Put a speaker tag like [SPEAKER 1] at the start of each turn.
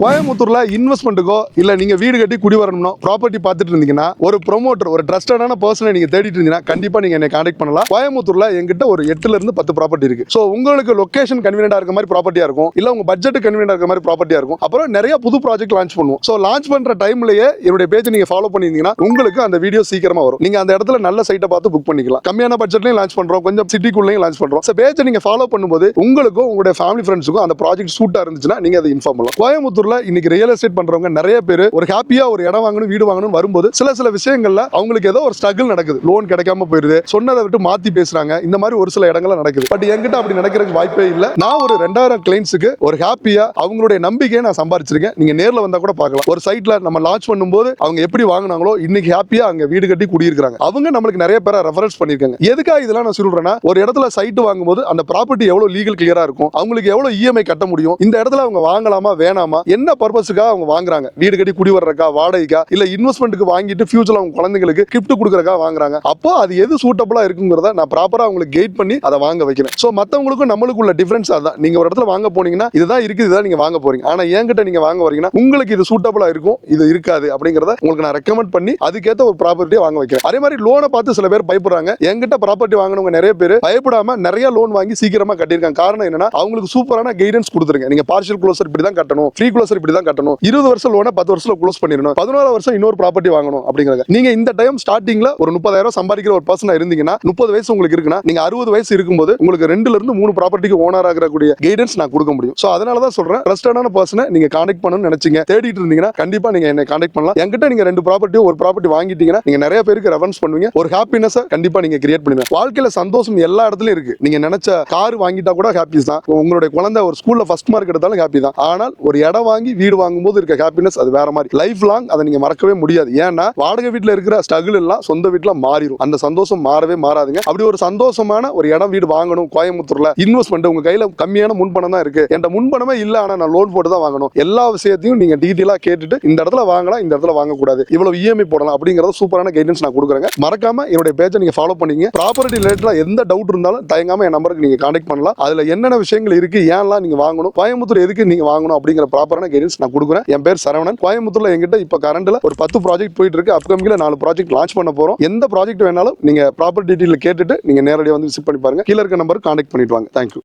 [SPEAKER 1] கோயம்புத்தூர்ல இன்வெஸ்ட்மெண்ட்டுக்கோ இல்ல நீங்க வீடு கட்டி குடி வரணும்னோ ப்ராப்பர்ட்டி பார்த்துட்டு இருந்தீங்கன்னா ஒரு ப்ரொமோட்டர் ஒரு ட்ரஸ்டடான பர்சனை நீங்க தேடிட்டு இருந்தீங்கன்னா கண்டிப்பா நீங்க என்னை கான்டாக்ட் பண்ணலாம். கோயம்புத்தூர்ல எங்கிட்ட ஒரு 8ல இருந்து 10 ப்ராப்பர்ட்டி இருக்கு. ஸோ உங்களுக்கு லொகேஷன் கன்வீனியன்டா இருக்க மாதிரி ப்ராப்பர்ட்டியா இருக்கும், இல்ல உங்க பட்ஜெட் கன்வீனியன்டா இருக்க மாதிரி ப்ராப்பர்ட்டியா இருக்கும். அப்புறம் நிறைய புது ப்ராஜெக்ட் லான்ச் பண்ணுவோம். ஸோ லான்ச் பண்ற டைம்லயே என்னுடைய பேஜ் நீங்க ஃபாலோ பண்ணிருந்தீங்கன்னா உங்களுக்கு அந்த வீடியோ சீக்கிரமா வரும். நீங்க அந்த இடத்துல நல்ல சைட்டை பார்த்து புக் பண்ணிக்கலாம். கம்மியான பட்ஜெட்லயும் லான்ச் பண்றோம், கொஞ்சம் சிட்டிக்குள்ளேயும் லான்ச் பண்றோம். ஸோ பேஜை நீங்க ஃபாலோ பண்ணும்போது உங்களுக்கும் உங்களுடைய ஃபேமிலி ஃப்ரெண்ட்ஸுக்கும் அந்த ப்ராஜெக்ட் சூட்டா இருந்துச்சுன்னா நீங்க அதை இன்ஃபார்ம் பண்ணலாம். கோயம்புத்தூர்ல இன்னைக்கு ரியல் எஸ்டேட் பண்றவங்க நிறைய பேர் ஒரு ஹாப்பியா ஒரு இடம் வாங்கணும் வீடு வாங்கணும் வரும்போது சில விஷயங்கள்ல அவங்களுக்கு ஏதோ ஒரு ஸ்ட்ரகிள் நடக்குது, லோன் கிடைக்காம போயிருது, சொன்னதை விட்டு மாத்தி பேசுறாங்க, இந்த மாதிரி ஒரு சில இடங்கள்ல நடக்குது. பட் என்கிட்ட அப்படி நடக்கிறதுக்கு வாய்ப்பே இல்ல. நான் ஒரு 2000 கிளைண்ட்ஸுக்கு ஒரு ஹாப்பியா அவங்களுடைய நம்பிக்கையை நான் சம்பாதிச்சிருக்கேன். நீங்க நேர்ல வந்தா கூட பார்க்கலாம். ஒரு சைட்ல நம்ம லான்ச் பண்ணும்போது அவங்க எப்படி வாங்கினாங்களோ இன்னைக்கு ஹாப்பியா அங்க வீடு கட்டி குடியிருக்காங்க. அவங்க நம்மளுக்கு நிறைய பேரை ரெஃபரன்ஸ் பண்ணிருக்காங்க. எதுக்காக இதெல்லாம் நான் சொல்றேன்னா, ஒரு இடத்துல சைட் வாங்கும்போது அந்த ப்ராப்பர்ட்டி எவ்வளவு லீகல் கிளியரா இருக்கும், அவங்களுக்கு எவ்வளவு இஎம்ஐ கட்ட முடியும், இந்த இடத்துல அவங்க வாங்கலாமா வேணாமா, என்ன பர்பஸுக்காக அவங்க வாங்குறாங்க, வீடு கட்டி குடி வர்றக்கா, வாடகைக்கா, இல்ல இன்வெஸ்ட்மெண்ட்டுக்கு வாங்கிட்டு ஃபியூச்சர்ல அவங்க குழந்தைங்களுக்கு கிஃப்ட் கொடுக்கறக்கா வாங்குறாங்க. அப்போ அது எது சூட்டபிளா இருக்குங்கிறத நான் ப்ராப்பரா அவங்களுக்கு கைட் பண்ணி அதை வாங்க வைக்கிறேன். சோ மத்தவங்களுக்கும் நம்மளுக்குள்ள டிஃபரன்ஸ் அதான். நீங்க ஒரு இடத்துல வாங்க போனீங்கன்னா இதுதான் இருக்குது, இதுதான் நீங்க வாங்க போறீங்க. ஆனா என்கிட்ட நீங்க வாங்க வரீங்கன்னா உங்களுக்கு இது சூட்டபிளா இருக்கும், இது இருக்காது அப்படிங்கறத உங்களுக்கு நான் ரெக்கமெண்ட் பண்ணி அதுக்கேற்ற ஒரு ப்ராப்பர்ட்டியை வாங்க வைக்கிறேன். அதே மாதிரி லோனை பார்த்து சில பேர் பயப்படுறாங்க. என்கிட்ட ப்ராப்பர்ட்டி வாங்கினவங்க நிறைய பேர் பயப்படாம நிறைய லோன் வாங்கி சீக்கிரமா கட்டியிருக்காங்க. காரணம் என்னன்னா அவங்களுக்கு சூப்பரான கைடன்ஸ் கொடுத்துருங்க. நீங்க பார்ஷியல் க்ளோசர் இப்படி தான் கட்டணும், ஃப்ரீ க்ளோசர் இப்படி தான் கட்டணும், 20 வருஷம் லோனை 10 வருஷத்துல க்ளோஸ் பண்ணிடணும், 11 வருஷம் இன்னொரு ப்ராப்பர்ட்டி வாங்கணும் அப்படிங்கறாங்க. நீங்க இந்த டைம் ஸ்டார்டிங்ல ஒரு 30,000 சம்பாதிக்கிற ஒரு பர்சனா இருந்தீங்கன்னா 30 வயசு உங்களுக்கு இருக்குன்னா நீங்க 60 வயசு இருக்கும்போது உங்களுக்கு 2ல இருந்து 3 ப்ராப்பர்ட்டிக்கு ஓனர் ஆகக்கூடிய கைடன்ஸ் நான் கொடுக்க முடியும். சோ அதனால தான் சொல்றேன், ட்ரஸ்டடான பர்சனை நீங்க கான்டாக்ட் பண்ணணும்னு நினைச்சீங்க, தேடிட்டு இருந்தீங்கன்னா கண்டிப்பா நீங்க என்னை கான்டாக்ட் பண்ணலாம். என்கிட்ட நீங்க 2 ப்ராப்பர்ட்டியோ ஒரு ப்ராப்பர்ட்டி வாங்கிட்டீங்கன்னா நீங்க நிறைய பேருக்கு ரெஃபரன்ஸ் பண்ணுவீங்க, ஒரு ஹாப்பினஸ் கண்டிப்பா நீங்க கிரியேட் பண்ணுவீங்க. வாழ்க்கையில சந்தோஷம் எல்லா இடத்துலயும் இருக்கு. நீங்க நினைச்ச கார் வாங்கிட்டா கூட ஹாப்பி தான், உங்களுடைய குழந்தை ஒரு ஸ்கூல்ல ஃபர்ஸ்ட் மார்க் எடுத்தாலும் ஹாப்பி தான். ஆனால் ஒரு இடம் வாங்கி வீடு வாங்கும்போது இருக்க ஹாப்பினஸ் அது வேற மாதிரி. லைஃப் லாங் அதை நீங்க மறக்கவே முடியாது. ஏன்னா வாடகை வீட்டுல இருக்கிற ஸ்ட்ரகிள் எல்லாம் சொந்த வீட்டுல மாறிடும். அந்த சந்தோஷம் மாறவே மாறாதுங்க. அப்படி ஒரு சந்தோஷமான ஒரு இடம் வீடு வாங்கணும் கோயம்புத்தூர்ல, இன்வெஸ்ட்மெண்ட் உங்க கையில கம்மியான முன்பணம் தான் இருக்கு, என்ற முன்பணமே இல்ல, ஆனா நான் லோன் போட்டு தான் வாங்கணும், எல்லா விஷயத்தையும் நீங்க டீட்டெயிலா கேட்டுட்டு இந்த இடத்துல வாங்கலாம், இந்த இடத்துல வாங்கக்கூடாது, இவ்வளவு இஎம்ஐ போடலாம் அப்படிங்கறது சூப்பரான கைடன்ஸ் நான் கொடுக்குறேங்க. மறக்காம என்னுடைய பேஜை நீங்க ஃபாலோ பண்ணீங்க. ப்ராப்பர்ட்டி ரிலேட்டடா எந்த டவுட் இருந்தாலும் தயங்காம என் நம்பருக்கு நீங்க கான்டாக்ட் பண்ணலாம். அதுல என்னென்ன விஷயங்கள் இருக்கு, ஏன்லாம் நீங்க வாங்கணும், கோயம்புத்தூர் எதுக்கு நீங்க வாங்கணும் அப்படிங்கிற ப்ராப்பரான கைடன்ஸ் நான் கொடுக்குறேன். என் பேர் சரவணன். கோயம்புத்தூர்ல எங்கிட்ட இப்ப கரண்ட்ல ஒரு 10 ப்ராஜெக்ட் போயிட்டு இருக்கு. அப்கமிங்ல 4 ப்ராஜெக்ட் லான்ச் பண்ண போறோம். எந்த ப்ராஜெக்ட் வேணாலும் நீங்க ப்ராப்பர்ட்டி டீடைல் கேட்டுட்டு நீங்க நேரடியாக வந்து விசிட் பண்ணி பாருங்க. கீழ இருக்க நம்பருக்கு கான்டாக்ட் பண்ணிட்டு வாங்க. தேங்க்யூ.